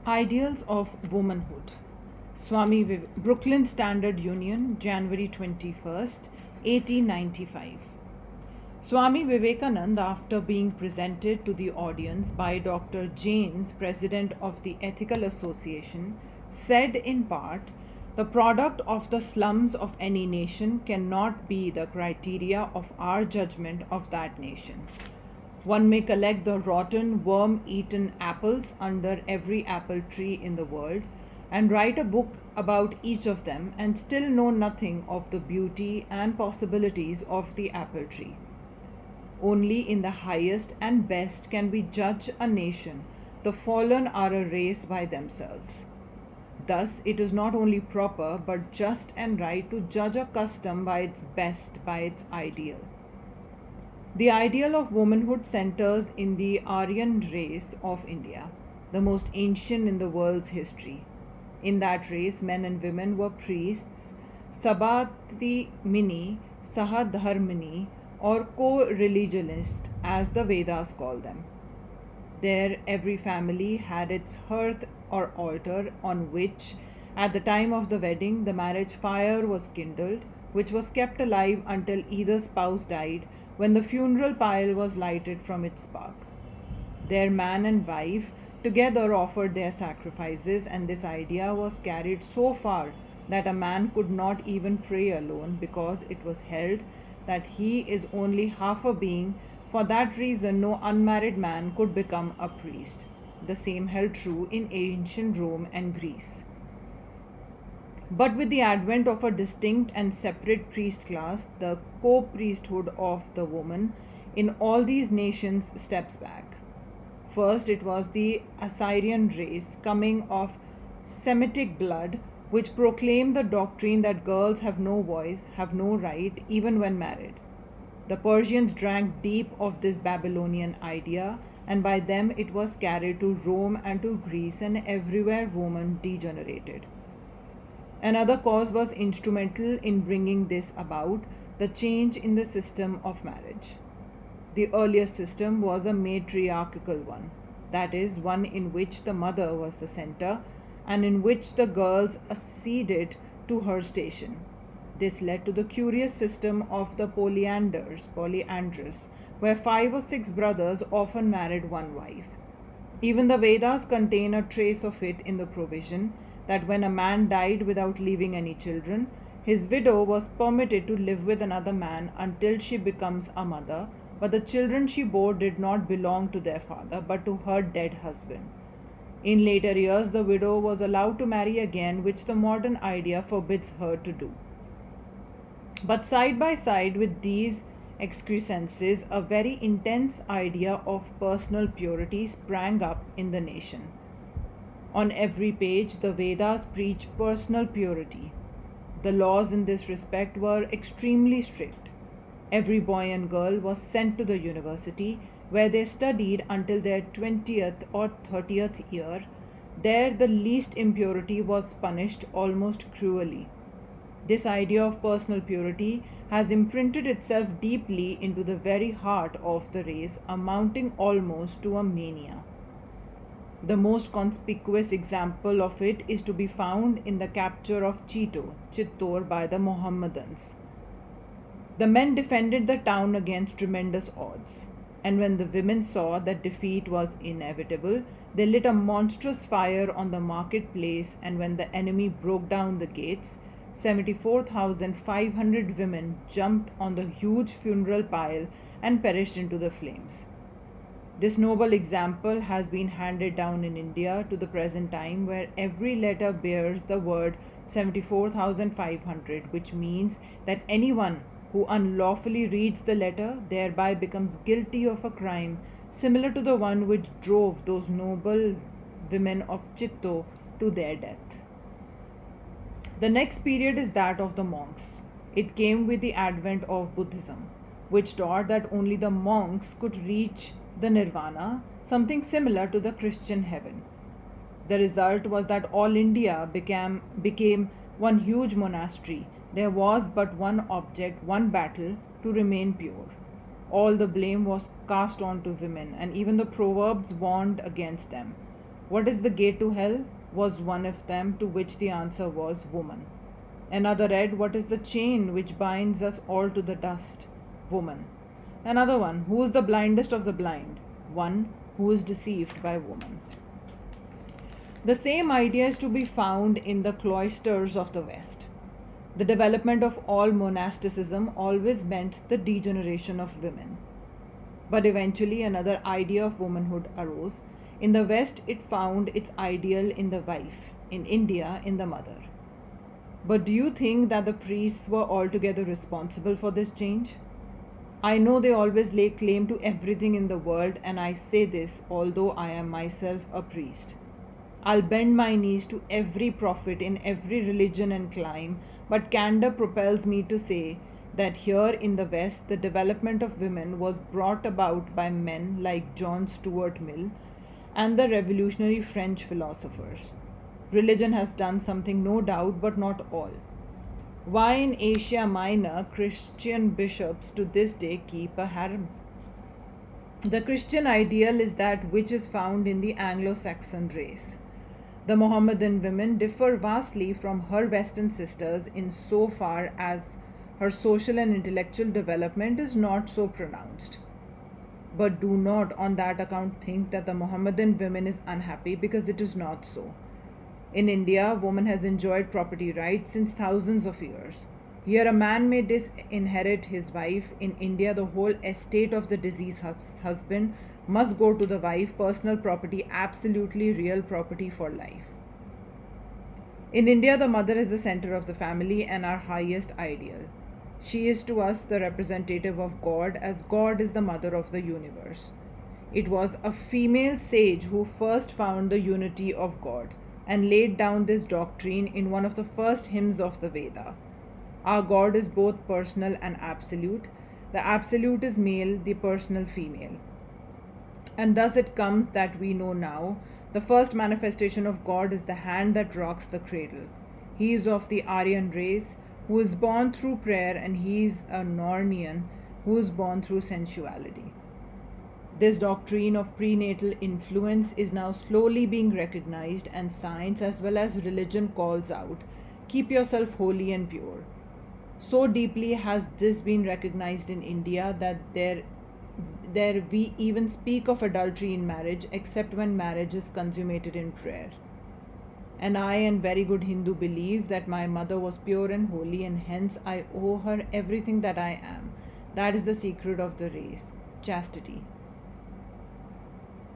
Ideals of Womanhood. Swami Brooklyn Standard Union, January 21st, 1895. Swami Vivekananda, after being presented to the audience by Dr. James, president of the Ethical Association, said in part, "The product of the slums of any nation cannot be the criteria of our judgment of that nation. One may collect the rotten, worm eaten apples under every apple tree in the world and write a book about each of them and still know nothing of the beauty and possibilities of the apple tree. Only in the highest and best can we judge a nation. The fallen are a race by themselves. Thus, it is not only proper but just and right to judge a custom by its best, by its ideal. The ideal of womanhood centers in the Aryan race of India, the most ancient in the world's history. In that race, men and women were priests, sabati mini, sahadharmini, or co-religionists, as the Vedas call them. There, every family had its hearth or altar on which, at the time of the wedding, the marriage fire was kindled, which was kept alive until either spouse died, when the funeral pile was lighted from its spark. Their man and wife together offered their sacrifices, and this idea was carried so far that a man could not even pray alone, because it was held that he is only half a being. For that reason, no unmarried man could become a priest. The same held true in ancient Rome and Greece. But with the advent of a distinct and separate priest class, the co-priesthood of the woman in all these nations steps back. First, it was the Assyrian race, coming of Semitic blood, which proclaimed the doctrine that girls have no voice, have no right, even when married. The Persians drank deep of this Babylonian idea, and by them it was carried to Rome and to Greece, and everywhere woman degenerated. Another cause was instrumental in bringing this about, the change in the system of marriage. The earlier system was a matriarchal one, that is, one in which the mother was the center and in which the girls acceded to her station. This led to the curious system of the polyandrous, where 5 or 6 brothers often married one wife. Even the Vedas contain a trace of it in the provision that when a man died without leaving any children, his widow was permitted to live with another man until she becomes a mother, but the children she bore did not belong to their father, but to her dead husband. In later years, the widow was allowed to marry again, which the modern idea forbids her to do. But side by side with these excrescences, a very intense idea of personal purity sprang up in the nation. On every page, the Vedas preach personal purity. The laws in this respect were extremely strict. Every boy and girl was sent to the university, where they studied until their 20th or 30th year. There, the least impurity was punished almost cruelly. This idea of personal purity has imprinted itself deeply into the very heart of the race, amounting almost to a mania. The most conspicuous example of it is to be found in the capture of Chittor, by the Mohammedans. The men defended the town against tremendous odds, and when the women saw that defeat was inevitable, they lit a monstrous fire on the marketplace, and when the enemy broke down the gates, 74,500 women jumped on the huge funeral pile and perished into the flames. This noble example has been handed down in India to the present time, where every letter bears the word 74,500, which means that anyone who unlawfully reads the letter thereby becomes guilty of a crime similar to the one which drove those noble women of Chittor to their death. The next period is that of the monks. It came with the advent of Buddhism, which taught that only the monks could reach the nirvana, something similar to the Christian heaven. The result was that all India became one huge monastery. There was but one object, one battle, to remain pure. All the blame was cast on to women, and even the proverbs warned against them. What is the gate to hell? Was one of them, to which the answer was woman. Another read, what is the chain which binds us all to the dust? Woman. Another one, who is the blindest of the blind? One who is deceived by woman. The same idea is to be found in the cloisters of the West. The development of all monasticism always meant the degeneration of women. But eventually another idea of womanhood arose. In the West, it found its ideal in the wife. In India, in the mother. But do you think that the priests were altogether responsible for this change? I know they always lay claim to everything in the world, and I say this although I am myself a priest. I'll bend my knees to every prophet in every religion and clime, but candor propels me to say that here in the West the development of women was brought about by men like John Stuart Mill and the revolutionary French philosophers. Religion has done something, no doubt, but not all. Why in Asia Minor Christian bishops to this day keep a harem? The Christian ideal is that which is found in the Anglo-Saxon race. The Mohammedan women differ vastly from her Western sisters in so far as her social and intellectual development is not so pronounced. But do not on that account think that the Mohammedan woman is unhappy, because it is not so. In India, woman has enjoyed property rights since thousands of years. Here a man may disinherit his wife. In India, the whole estate of the deceased husband must go to the wife, personal property, absolutely real property for life. In India, the mother is the center of the family and our highest ideal. She is to us the representative of God, as God is the mother of the universe. It was a female sage who first found the unity of God and laid down this doctrine in one of the first hymns of the Veda. Our God is both personal and absolute. The absolute is male, the personal female. And thus it comes that we know now the first manifestation of God is the hand that rocks the cradle. He is of the Aryan race, who is born through prayer, and he is a Nornian who is born through sensuality. This doctrine of prenatal influence is now slowly being recognized, and science as well as religion calls out, keep yourself holy and pure. So deeply has this been recognized in India that there we even speak of adultery in marriage, except when marriage is consummated in prayer. And I, and very good Hindu, believe that my mother was pure and holy, and hence I owe her everything that I am. That is the secret of the race, chastity.